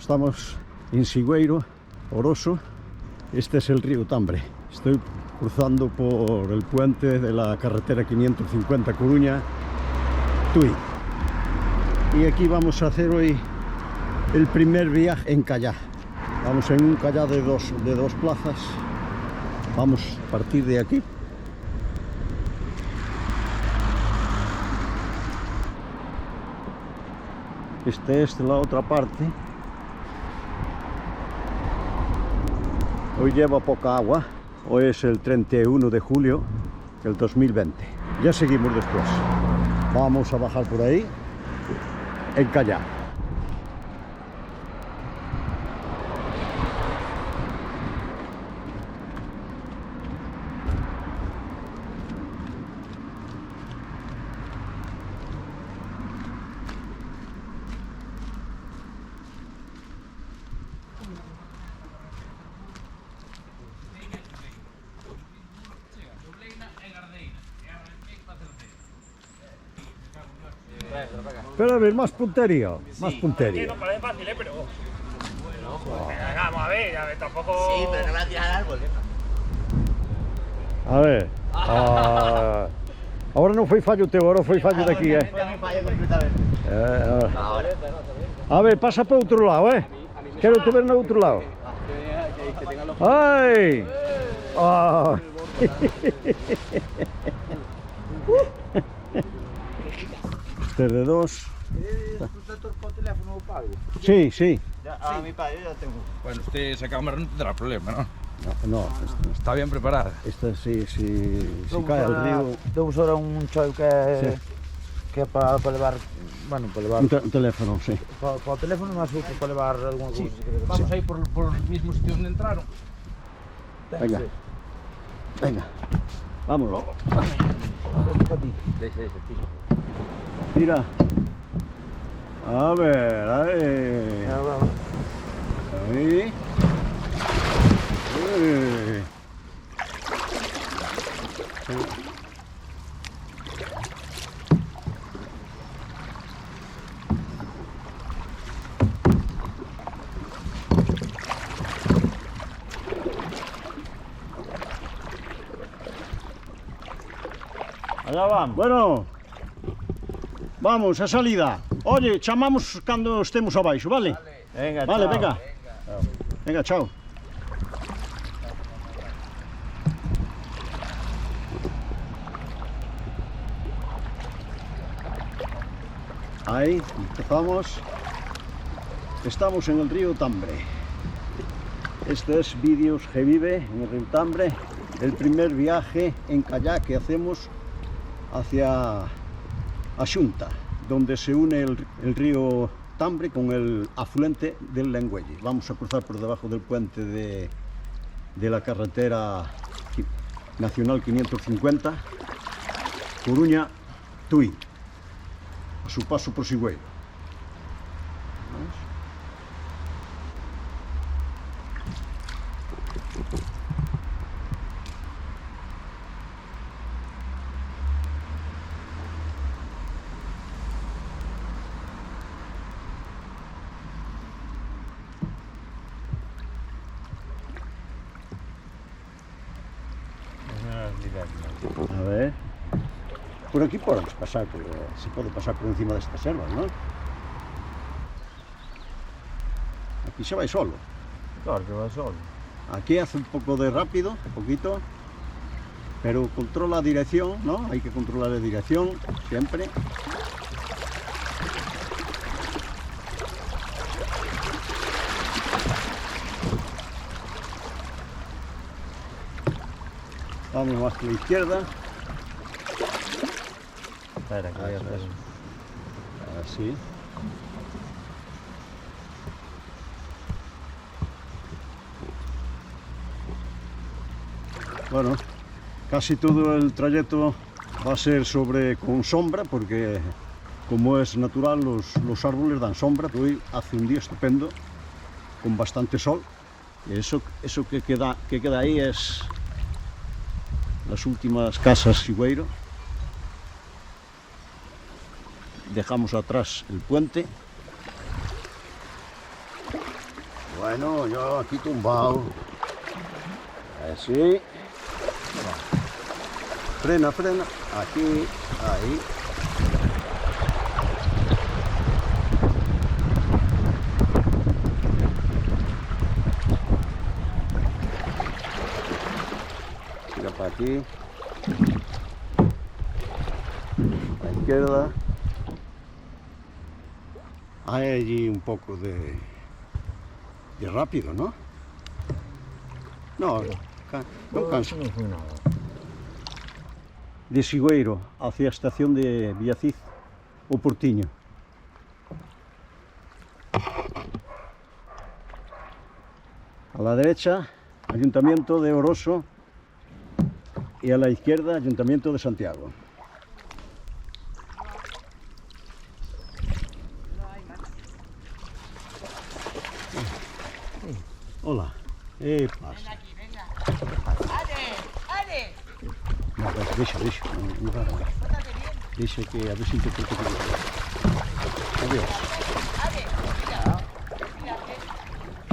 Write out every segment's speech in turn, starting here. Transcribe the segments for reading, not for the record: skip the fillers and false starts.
Estamos en Sigüeiro, Oroso. Este es el río Tambre. Estoy cruzando por el puente de la carretera 550 Coruña-Tui. Y aquí vamos a hacer hoy el primer viaje en kayak. Vamos en un kayak de dos plazas. Vamos a partir de aquí. Esta es la otra parte. Hoy lleva poca agua. Hoy es el 31 de julio del 2020. Ya seguimos después. Vamos a bajar por ahí en kayak. Pero a ver, más puntería, más puntería. No parece fácil, pero... Venga, vamos a ver, tampoco... Sí, pero no me la tiras al árbol, A ver. Ahora no foi fallo teu, ahora foi fallo de aquí, También falla completamente. Ahora. A ver, pasa para outro lado, Quero te ver no outro lado. Ai! Ah. Este de dos. ¿Protector por teléfono o pago? Sí, sí. A mi padre yo ya tengo. Bueno, esa cámara no tendrá problema, ¿no? No, Está bien preparada. esta sí, si cae al río. Tengo ahora un chollo que es para levar, bueno, para levar... Un teléfono, sí. Para el teléfono más útil para levar alguna cosa. Vamos a ir por el mismo sitio donde entraron. Venga. Venga. Vámonos. Mira. A ver, ahí. Ahí. Uy. Allá vamos. Bueno, vamos a salida. Oye, chamamos cando estemos abaixo, vale? Venga, Vale, chao. venga. Venga, chao. Ahí, empezamos. Estamos en el río Tambre. Este es Vídeos que vive en el río Tambre. El primer viaje en kayak que hacemos hacia a Xunta, donde se une el río Tambre con el afluente del Lengüelle. Vamos a cruzar por debajo del puente de la carretera nacional 550 Coruña-Tui, a su paso por Sigüeiro. A ver, por aquí podemos pasar, se puede pasar por encima de estas selvas, ¿no? Aquí se va solo. Claro que va solo. Aquí hace un poco de rápido, un poquito, pero controla la dirección, ¿no? Hay que controlar la dirección siempre. Vamos más que la izquierda. Espera, que voy a hacer. Así. Bueno, casi todo el trayecto va a ser con sombra, porque como es natural, los árboles dan sombra. Hoy hace un día estupendo, con bastante sol. Y eso que queda ahí es las últimas casas Sigüeiro. Dejamos atrás el puente. Bueno, yo aquí tumbado. Así. Frena, frena. Aquí, ahí. Tira para aquí. A la izquierda. Hay allí un poco de rápido, ¿no? No, no cansa. No fue nada. De Sigüeiro hacia a estación de Villacid o Portiño. A la derecha, Ayuntamiento de Oroso, y a la izquierda, Ayuntamiento de Santiago. Hola. ¿Qué pasa? Venga aquí, venga. ¡Ale! ¡Ale! No, pues deixa. No, Pórtate bien. deixa que a ver si te corto. Adiós. ¡Ale! Mira. Mira,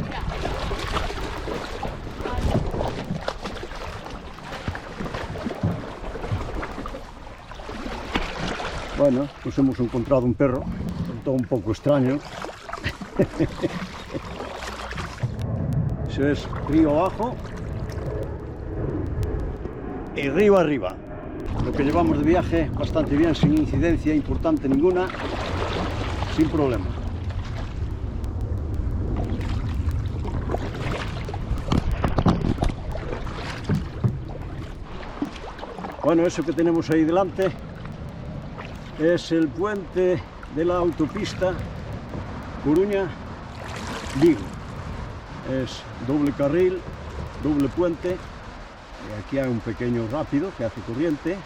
mira. Bueno, pues hemos encontrado un perro, todo un poco extraño. Eso es río abajo y río arriba. Lo que llevamos de viaje bastante bien, sin incidencia importante ninguna, sin problema. Bueno, eso que tenemos ahí delante es el puente de la autopista Coruña-Vigo. Es doble carril, doble puente, y aquí hay un pequeño rápido que hace corriente.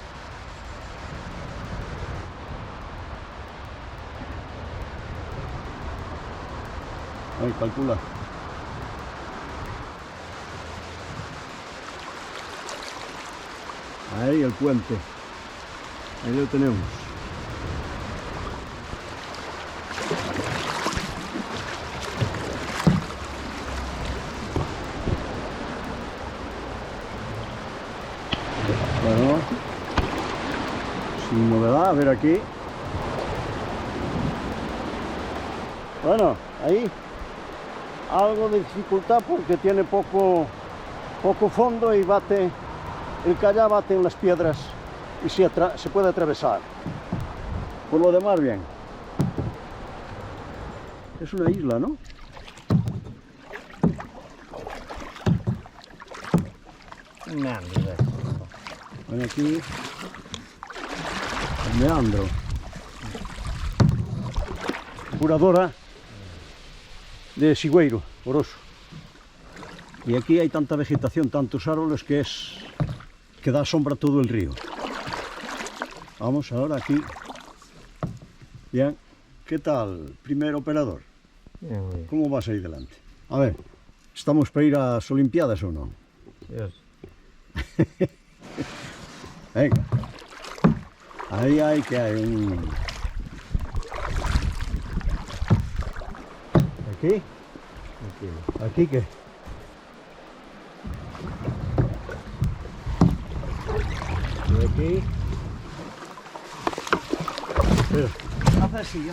Ahí calcula. Ahí el puente, ahí lo tenemos. Bueno, sin novedad, a ver aquí. Bueno, ahí algo de dificultad porque tiene poco fondo y bate, el kayak bate en las piedras y se puede atravesar. Por lo demás, bien. Es una isla, ¿no? Ven aquí, el meandro, curadora de Sigüeiro, Oroso. Y aquí hay tanta vegetación, tantos árboles que da sombra a todo el río. Vamos ahora aquí. Bien, ¿qué tal, primer operador? Bien, bien. ¿Cómo vas ahí delante? A ver, ¿estamos para ir a las Olimpiadas o no? Yes. Venga, ahí hay un... ¿Aquí? ¿Aquí qué? Y aquí... Espera, haz así ya,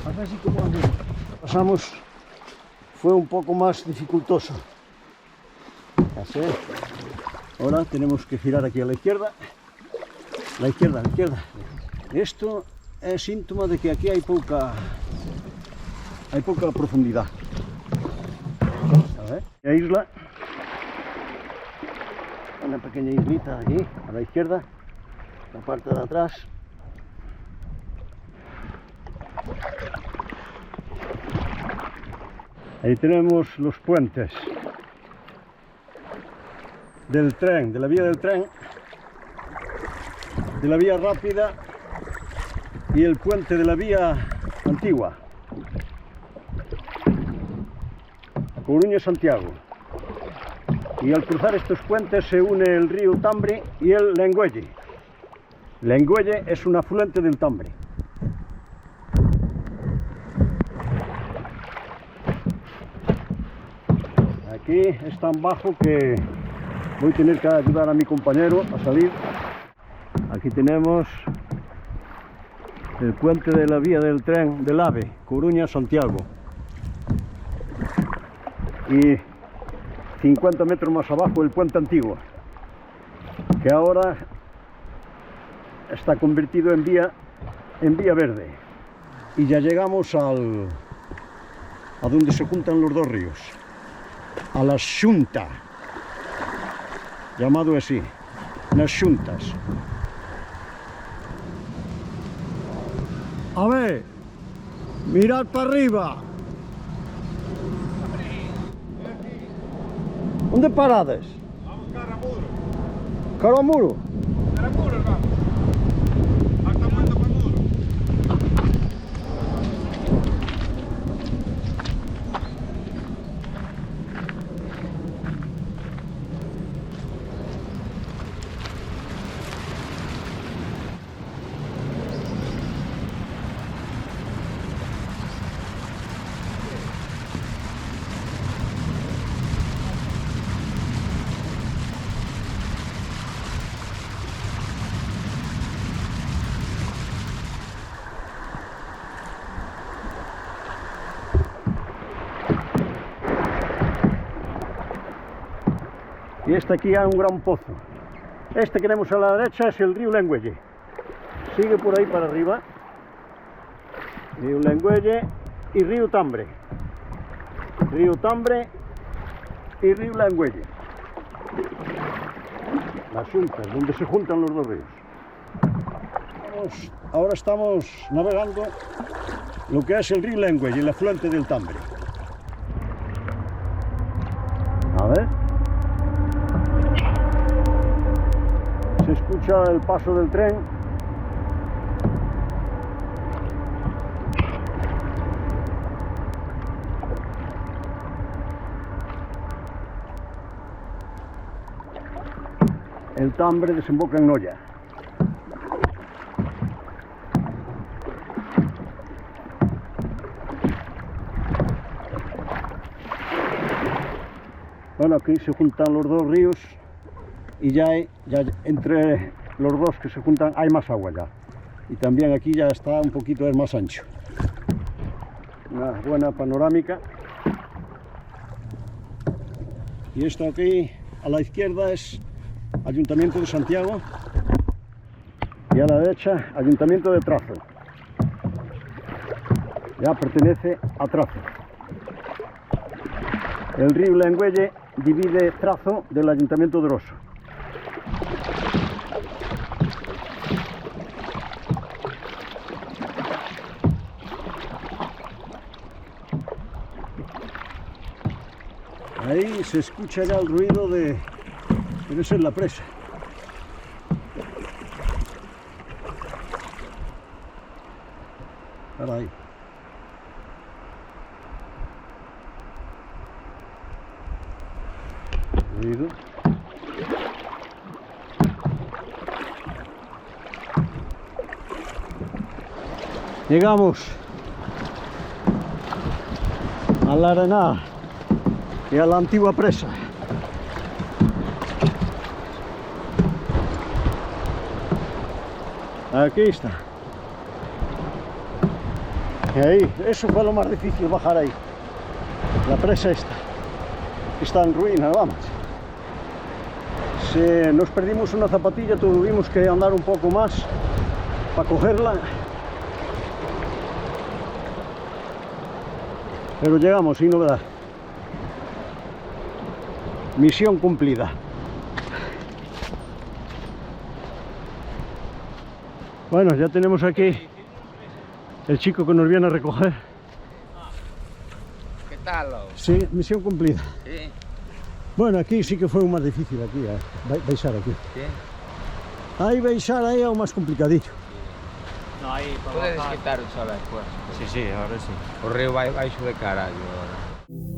haz así como aquí. Pasamos, fue un poco más dificultoso. Así. Ahora tenemos que girar aquí a la izquierda. La izquierda. Esto es síntoma de que aquí hay poca profundidad. A ver, la isla, una pequeña islita aquí a la izquierda, la parte de atrás. Ahí tenemos los puentes del tren, de la vía del tren, de la vía rápida y el puente de la vía antigua, Coruña-Santiago. Y al cruzar estos puentes se une el río Tambre y el Lengüelle. Lengüelle es un afluente del Tambre. Aquí es tan bajo que voy a tener que ayudar a mi compañero a salir. Aquí tenemos el puente de la vía del tren del AVE, Coruña-Santiago. Y 50 metros más abajo el puente antiguo, que ahora está convertido en vía verde. Y ya llegamos a donde se juntan los dos ríos, a la Xunta, llamado así, las Xuntas. A ver, mirad para arriba. ¿Dónde parades? Vamos cara a muro. ¿Cara a muro? Cara a muro, vamos. Hasta muerto para muro. Y este aquí hay un gran pozo. Este que tenemos a la derecha es el río Lengüelle. Sigue por ahí para arriba. Río Lengüelle y río Tambre. Río Tambre y río Lengüelle. Las Xuntas, donde se juntan los dos ríos. Ahora estamos navegando lo que es el río Lengüelle, el afluente del Tambre. A ver. Se escucha el paso del tren. El Tambre desemboca en Noya. Bueno, aquí se juntan los dos ríos. Y ya entre los dos que se juntan hay más agua ya. Y también aquí ya está un poquito más ancho. Una buena panorámica. Y esto aquí a la izquierda es Ayuntamiento de Santiago y a la derecha Ayuntamiento de Trazo. Ya pertenece a Trazo. El río Lengüelle divide Trazo del Ayuntamiento de Oroso. Ahí se escucha ya el ruido de... debe ser la presa. Ahora ahí. Ruido. Llegamos al Arenal y a la antigua presa. Aquí está. Y ahí, eso fue lo más difícil, bajar ahí. La presa esta, que está en ruinas, vamos. Nos perdimos una zapatilla, tuvimos que andar un poco más para cogerla. Pero llegamos sin novedad. Misión cumplida. Bueno, ya tenemos aquí el chico que nos viene a recoger. ¿Qué tal? Sí, misión cumplida. Sí. Bueno, aquí sí que fue más difícil, aquí, baixar aquí. Sí. Ahí baixar ahí é o más complicadillo. No, ahí para Podedes bajar. quitar o sol despois. Sí, sí, ahora sí. O río vai baixo de carallo agora.